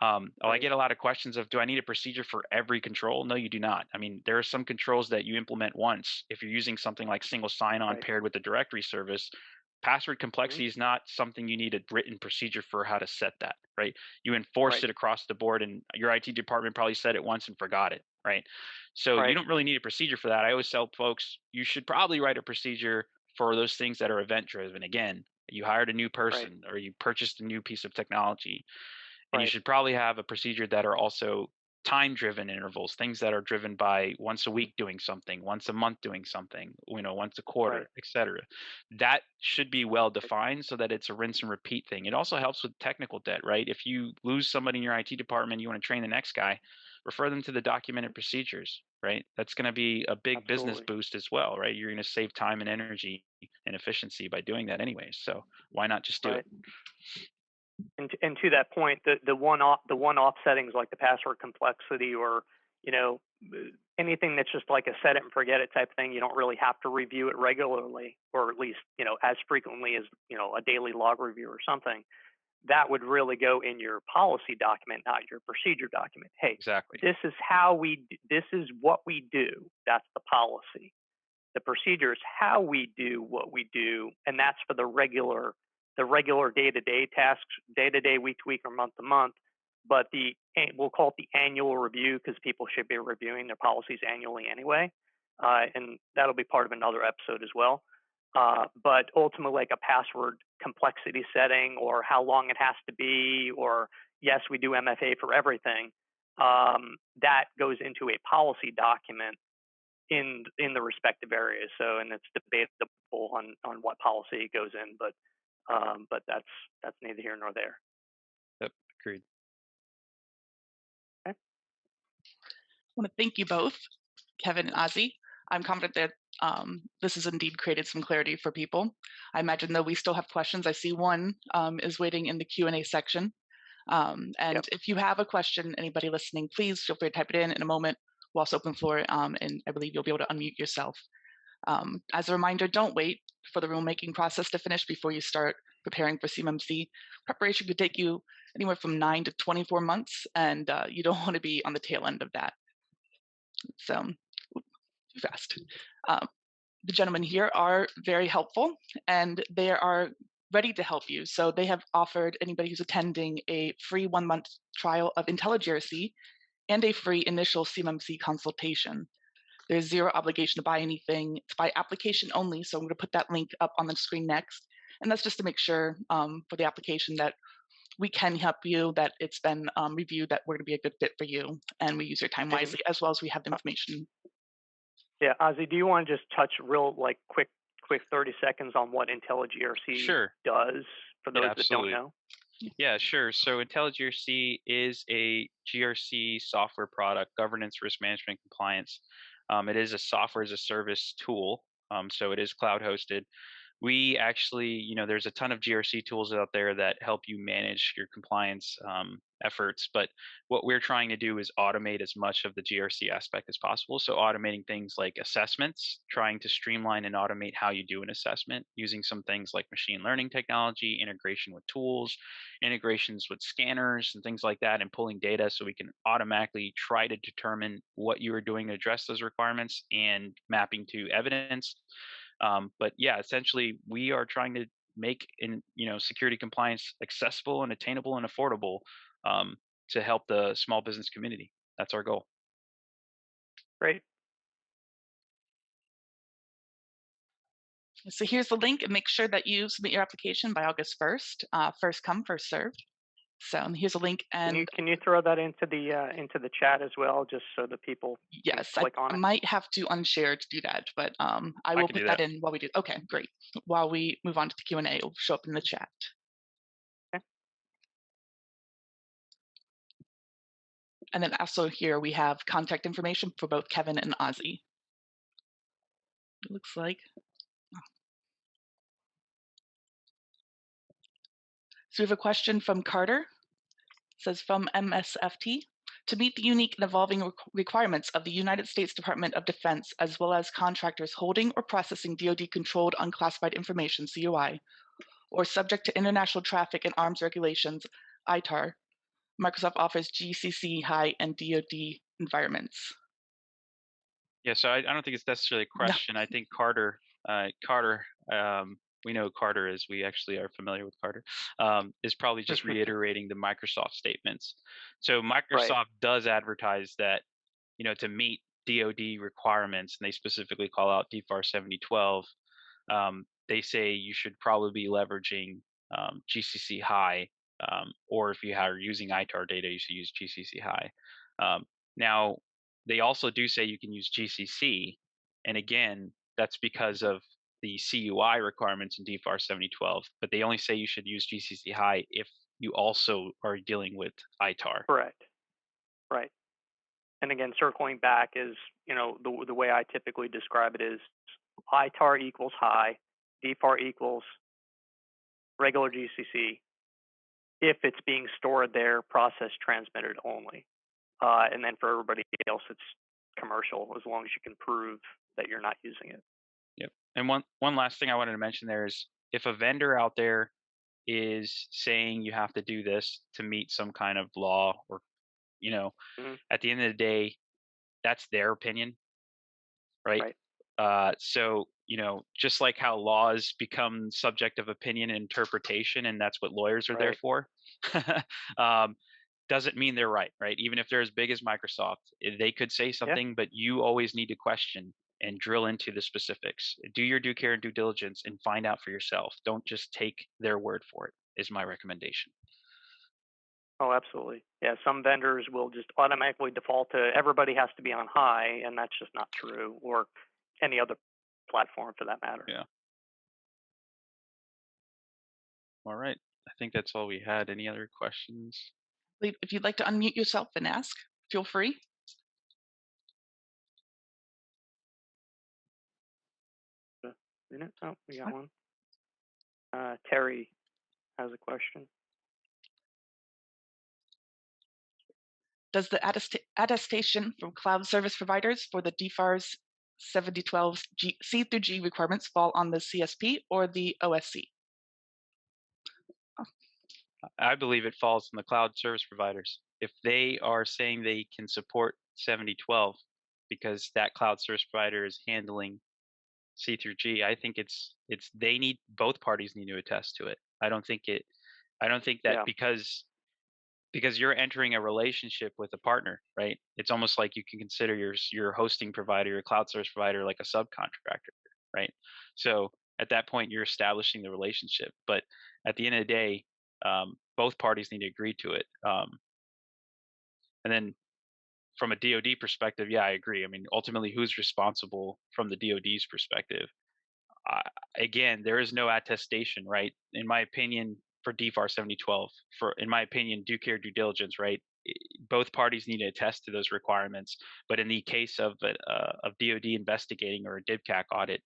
[SPEAKER 3] I
[SPEAKER 2] Right.
[SPEAKER 3] get a lot of questions of, do I need a procedure for every control? No, you do not. I mean, there are some controls that you implement once. If you're using something like single sign-on
[SPEAKER 2] Right.
[SPEAKER 3] paired with the directory service, password
[SPEAKER 2] Mhm.
[SPEAKER 3] complexity is not something you need a written procedure for how to set that, right? You enforce
[SPEAKER 2] Right.
[SPEAKER 3] it across the board, and your IT department probably said it once and forgot it, right? So you
[SPEAKER 2] Right.
[SPEAKER 3] don't really need a procedure for that. I always tell folks you should probably write a procedure for those things that are event driven. Again, you hired a new
[SPEAKER 2] Right.
[SPEAKER 3] person or you purchased a new piece of technology, and you
[SPEAKER 2] Right.
[SPEAKER 3] should probably have a procedure that are also time driven intervals, things that are driven by once a
[SPEAKER 2] Mhm.
[SPEAKER 3] week doing something, once a month doing something, once a
[SPEAKER 2] Right.
[SPEAKER 3] quarter, etc. That should be well
[SPEAKER 2] Right.
[SPEAKER 3] defined so that it's a rinse and repeat thing. It also helps with technical debt, right? If you lose somebody in your IT department, you want to train the next guy, refer them to the documented procedures, right? That's going to be a big business
[SPEAKER 2] Absolutely.
[SPEAKER 3] boost as well, right? You're going to save time and energy and efficiency by doing that anyways. So why not just do it?
[SPEAKER 2] Right. And to that point, the one-off settings like the password complexity, or you know anything that's just like a set it and forget it type thing, you don't really have to review it regularly, or at least as frequently as a daily log review or something. That would really go in your policy document, not your procedure document. Hey,
[SPEAKER 3] Exactly.
[SPEAKER 2] this is this is what we do. That's the policy. The procedure is how we do what we do, and that's for the regular day-to-day tasks, day-to-day, week-to-week, or month-to-month. But we'll call it the annual review, because people should be reviewing their policies annually anyway, and that'll be part of another episode as well. But ultimately, like a password complexity setting, or how long it has to be, or yes, we do MFA for everything, that goes into a policy document in the respective areas. So, and it's debatable on what policy goes in, but that's neither here nor there.
[SPEAKER 3] Yep. Agreed.
[SPEAKER 2] Okay.
[SPEAKER 1] I want to thank you both, Kevin and Ozzie. I'm confident that this has indeed created some clarity for people. I imagine, though, we still have questions. I see one is waiting in the Q&A section. And
[SPEAKER 2] Yep.
[SPEAKER 1] if you have a question, anybody listening, please feel free to type it in a moment. We'll also open floor, and I believe you'll be able to unmute yourself. As a reminder, don't wait for the rulemaking process to finish before you start preparing for CMMC. Preparation could take you anywhere from 9 to 24 months, and you don't want to be on the tail end of that. So, too fast. The gentlemen here are very helpful, and they are ready to help you. So they have offered anybody who's attending a free 1-month trial of IntelliGRC and a free initial CMMC consultation. There's zero obligation to buy anything. It's by application only. So I'm going to put that link up on the screen next. And that's just to make sure for the application that we can help you, that it's been reviewed, that we're going to be a good fit for you, and we use your time
[SPEAKER 2] And
[SPEAKER 1] wisely, as well as we have the information.
[SPEAKER 2] Yeah, Ozzie, do you want to just touch real quick 30 seconds on what IntelliGRC
[SPEAKER 3] Sure.
[SPEAKER 2] does for those
[SPEAKER 3] Yeah,
[SPEAKER 2] that don't
[SPEAKER 3] absolutely.
[SPEAKER 2] know?
[SPEAKER 3] Yeah, sure. So IntelliGRC is a GRC software product, governance, risk management, compliance. It is a software as a service tool. So it is cloud hosted. We actually, there's a ton of GRC tools out there that help you manage your compliance efforts. But what we're trying to do is automate as much of the GRC aspect as possible. So automating things like assessments, trying to streamline and automate how you do an assessment using some things like machine learning technology, integration with tools, integrations with scanners and things like that, and pulling data so we can automatically try to determine what you are doing to address those requirements and mapping to evidence. But yeah, essentially, we are trying to make security compliance accessible and attainable and affordable um, to help the small business community. That's our goal.
[SPEAKER 2] Great.
[SPEAKER 1] So here's the link, and make sure that you submit your application by August 1st. First come, first served. So here's a link, and
[SPEAKER 2] Can you throw that into the chat as well, just so the people
[SPEAKER 1] yes,
[SPEAKER 2] can click on
[SPEAKER 1] I
[SPEAKER 2] it?
[SPEAKER 1] might have to unshare to do that, but I will put that in while we do. Okay, great. While we move on to the Q&A, it'll show up in the chat.
[SPEAKER 2] Okay.
[SPEAKER 1] And then also here we have contact information for both Kevin and Ozzie. It looks like. So we have a question from Carter. It says, from MSFT, to meet the unique and evolving requirements of the United States Department of Defense, as well as contractors holding or processing DoD-controlled unclassified information, COI, or subject to international traffic and arms regulations, ITAR, Microsoft offers GCC High and DoD environments.
[SPEAKER 3] Yeah, so I don't think it's necessarily a question. No. I think Carter, we know who Carter is. We actually are familiar with Carter. Is probably just reiterating the Microsoft statements. So Microsoft does advertise that, to meet DoD requirements, and they specifically call out DFARS 7012. They say you should probably be leveraging GCC High, or if you are using ITAR data, you should use GCC High. Now, they also do say you can use GCC, and again, that's because of the CUI requirements in DFARS 7012, but they only say you should use GCC High if you also are dealing with ITAR.
[SPEAKER 2] Correct. Right. And again, circling back is, the way I typically describe it is ITAR equals high, DFAR equals regular GCC if it's being stored there, processed, transmitted only. And then for everybody else, it's commercial, as long as you can prove that you're not using it.
[SPEAKER 3] Yep. And one last thing I wanted to mention there is, if a vendor out there is saying you have to do this to meet some kind of law, or at the end of the day, that's their opinion, right? So just like how laws become subject of opinion and interpretation, and that's what lawyers are there for, doesn't mean they're right? Even if they're as big as Microsoft, they could say something, but you always need to question and drill into the specifics. Do your due care and due diligence and find out for yourself. Don't just take their word for it, is my recommendation.
[SPEAKER 2] Oh, absolutely. Yeah, some vendors will just automatically default to everybody has to be on high, and that's just not true, or any other platform for that matter.
[SPEAKER 3] Yeah. All right. I think that's all we had. Any other questions?
[SPEAKER 1] If you'd like to unmute yourself and ask, feel free.
[SPEAKER 2] Oh, we got one. Terry has a question.
[SPEAKER 1] Does the attestation from cloud service providers for the DFARS 7012 C through G requirements fall on the CSP or the OSC?
[SPEAKER 3] I believe it falls on the cloud service providers. If they are saying they can support 7012 because that cloud service provider is handling C through G, I think it's they need, both parties need to attest to it. I don't think that because you're entering a relationship with a partner, right? It's almost like you can consider your hosting provider, your cloud service provider, like a subcontractor, right? So at that point, you're establishing the relationship. But at the end of the day, both parties need to agree to it. And then from a DoD perspective, yeah, I agree. I mean, ultimately, who's responsible from the DoD's perspective? Uh, Again, there is no attestation, right? In my opinion, for DFAR 7012, in my opinion, due care, due diligence, right? Both parties need to attest to those requirements. But in the case of DoD investigating or a DIBCAC audit,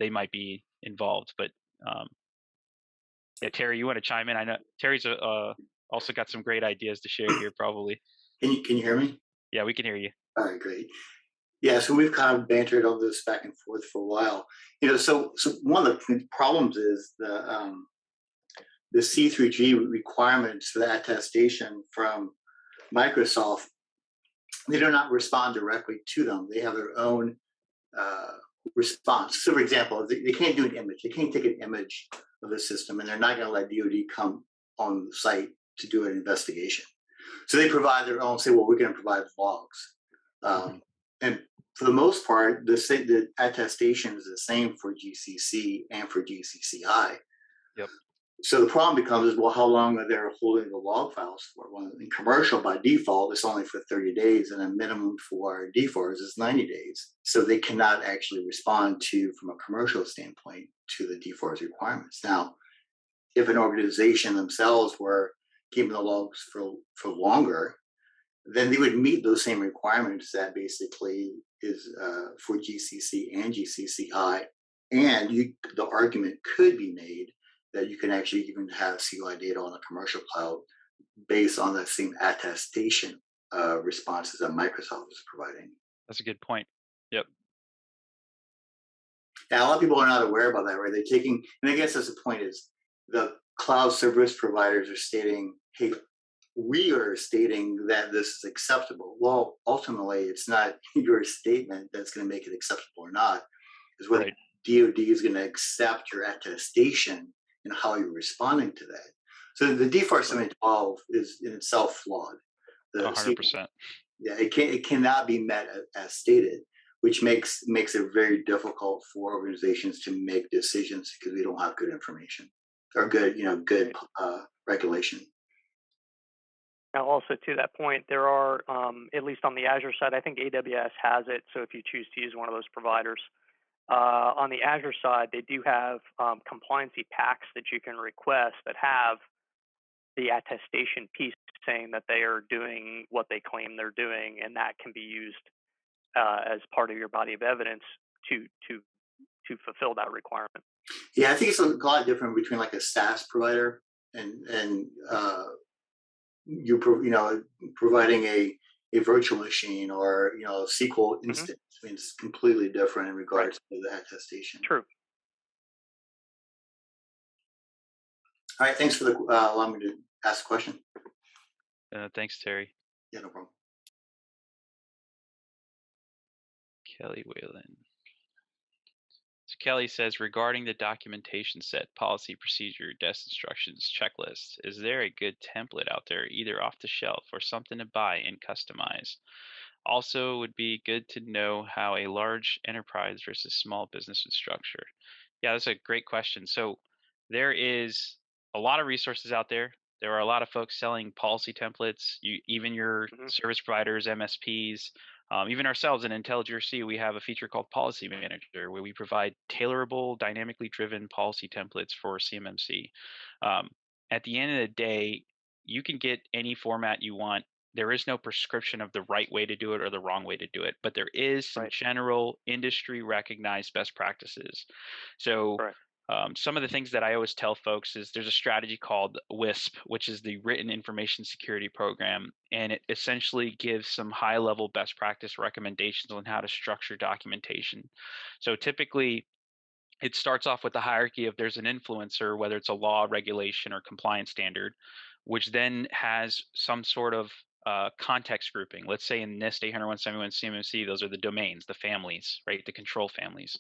[SPEAKER 3] they might be involved. But um, yeah, Terry, you want to chime in? I know Terry's also got some great ideas to share here, probably.
[SPEAKER 4] Can you hear me?
[SPEAKER 3] Yeah, we can hear you.
[SPEAKER 4] All right, great. Yeah, so we've kind of bantered on this back and forth for a while. So one of the problems is the C3G requirements for the attestation from Microsoft. They do not respond directly to them. They have their own response. So, for example, they can't do an image. They can't take an image of the system, and they're not going to let DoD come on the site to do an investigation. So they provide their own. Say, well, we're going to provide logs, and for the most part, the attestation is the same for GCC and for GCC High.
[SPEAKER 3] Yep.
[SPEAKER 4] So the problem becomes, well, how long are they holding the log files for? Well, in commercial, by default, it's only for 30 days, and a minimum for DFARS is 90 days. So they cannot actually respond to, from a commercial standpoint, to the DFARS requirements. Now, if an organization themselves were keeping the logs for longer, then they would meet those same requirements that basically is for GCC and GCC High. And the argument could be made that you can actually even have CUI data on a commercial cloud based on the same attestation responses that Microsoft is providing.
[SPEAKER 3] That's a good point. Yep.
[SPEAKER 4] Yeah, a lot of people are not aware about that, right? They're taking, and I guess that's the point, is the cloud service providers are stating, hey, we are stating that this is acceptable. Well, ultimately, it's not your statement that's going to make it acceptable or not. It's whether DoD is going to accept your attestation and how you're responding to that. So the DFAR 712 is in itself flawed.
[SPEAKER 3] 100%.
[SPEAKER 4] Yeah, it cannot be met as stated, which makes it very difficult for organizations to make decisions because we don't have good information or good regulation.
[SPEAKER 2] Now, also to that point, there are, at least on the Azure side, I think AWS has it. So if you choose to use one of those providers, on the Azure side, they do have compliancy packs that you can request that have the attestation piece saying that they are doing what they claim they're doing, and that can be used as part of your body of evidence to fulfill that requirement.
[SPEAKER 4] Yeah, I think it's a lot different between like a SaaS provider and providing a virtual machine or SQL instance. I mean, it's completely different in regards to the attestation.
[SPEAKER 2] True.
[SPEAKER 4] All right, thanks for allowing me to ask a question.
[SPEAKER 3] Thanks, Terry.
[SPEAKER 4] Yeah, no problem.
[SPEAKER 3] Kelly Whalen. So Kelly says, regarding the documentation set, policy, procedure, desk instructions, checklist, is there a good template out there, either off the shelf or something to buy and customize? Also, would be good to know how a large enterprise versus small business is structured. Yeah, that's a great question. So there is a lot of resources out there. There are a lot of folks selling policy templates. Even your service providers, MSPs, even ourselves in IntelliGRC, we have a feature called Policy Manager, where we provide tailorable, dynamically driven policy templates for CMMC. At the end of the day, you can get any format you want. There is no prescription of the right way to do it or the wrong way to do it, but there is some general industry recognized best practices. So some of the things that I always tell folks is there's a strategy called WISP, which is the Written Information Security Program, and it essentially gives some high level best practice recommendations on how to structure documentation. So typically, it starts off with the hierarchy of there's an influencer, whether it's a law, regulation, or compliance standard, which then has some sort of context grouping. Let's say in NIST 800-171 CMMC, those are the domains, the families, right? The control families.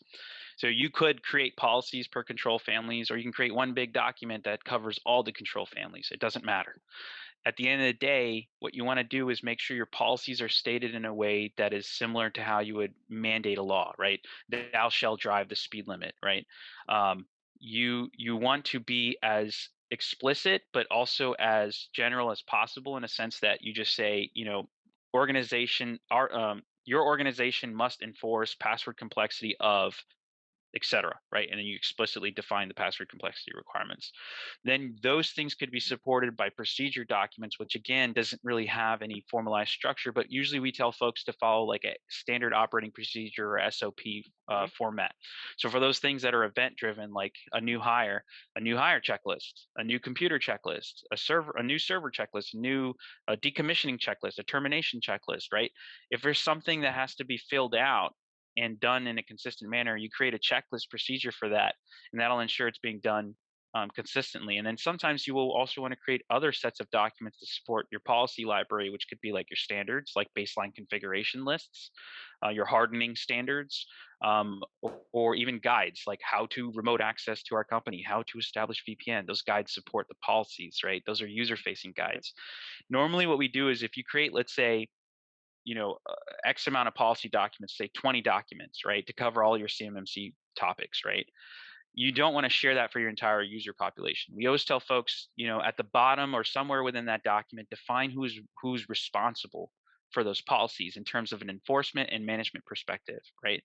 [SPEAKER 3] So you could create policies per control families, or you can create one big document that covers all the control families. It doesn't matter. At the end of the day, what you want to do is make sure your policies are stated in a way that is similar to how you would mandate a law, right? Thou shalt drive the speed limit, right? You want to be as explicit, but also as general as possible, in a sense that you just say, your organization must enforce password complexity of etc. Right? And then you explicitly define the password complexity requirements. Then those things could be supported by procedure documents, which again doesn't really have any formalized structure, but usually we tell folks to follow like a standard operating procedure or SOP format. So for those things that are event driven, like a new hire checklist, a new computer checklist, a new server checklist, a decommissioning checklist, a termination checklist, right? If there's something that has to be filled out and done in a consistent manner, you create a checklist procedure for that, and that'll ensure it's being done consistently. And then sometimes you will also want to create other sets of documents to support your policy library, which could be like your standards, like baseline configuration lists, your hardening standards, or even guides, like how to remote access to our company, how to establish VPN. Those guides support the policies, right? Those are user-facing guides. Normally what we do is if you create, let's say, X amount of policy documents, say 20 documents, right, to cover all your CMMC topics, right? You don't want to share that for your entire user population. We always tell folks, at the bottom or somewhere within that document, define who's responsible for those policies in terms of an enforcement and management perspective, right?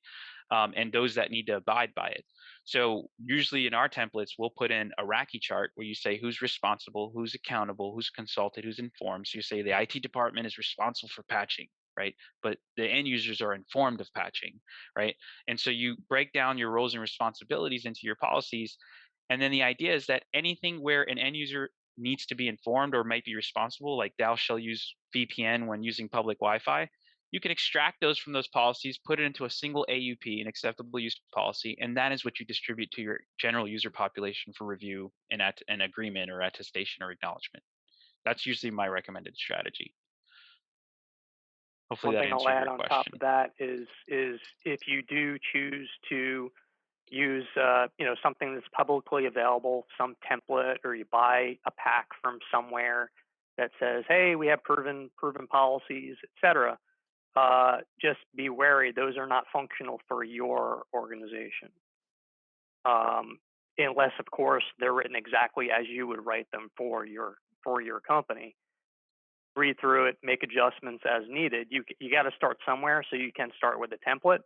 [SPEAKER 3] And those that need to abide by it. So usually in our templates, we'll put in a Raki chart where you say who's responsible, who's accountable, who's consulted, who's informed. So you say the IT department is responsible for patching, right? But the end users are informed of patching, right? And so you break down your roles and responsibilities into your policies. And then the idea is that anything where an end user needs to be informed or might be responsible, like thou shall use VPN when using public Wi-Fi, you can extract those from those policies, put it into a single AUP, an acceptable use policy, and that is what you distribute to your general user population for review and at an agreement or attestation or acknowledgement. That's usually my recommended strategy. Hopefully
[SPEAKER 2] One
[SPEAKER 3] that
[SPEAKER 2] thing I'll
[SPEAKER 3] answered
[SPEAKER 2] add
[SPEAKER 3] your
[SPEAKER 2] on
[SPEAKER 3] question.
[SPEAKER 2] top of that is if you do choose to use something that's publicly available, some template, or you buy a pack from somewhere that says, hey, we have proven policies, etc. Just be wary; those are not functional for your organization, unless, of course, they're written exactly as you would write them for your company. Read through it, make adjustments as needed. You got to start somewhere, so you can start with a template,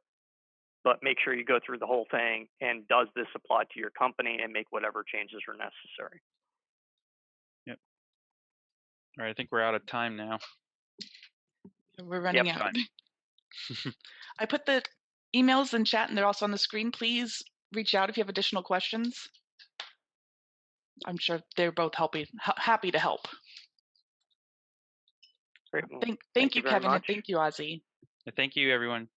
[SPEAKER 2] but make sure you go through the whole thing. And does this apply to your company? And make whatever changes are necessary.
[SPEAKER 3] Yep. All right, I think we're out of time now.
[SPEAKER 1] We're running out. I put the emails in chat, and they're also on the screen. Please reach out if you have additional questions. I'm sure they're both happy to help.
[SPEAKER 2] Great.
[SPEAKER 1] Thank you, Kevin, and thank you, Ozzie.
[SPEAKER 3] Thank you, everyone.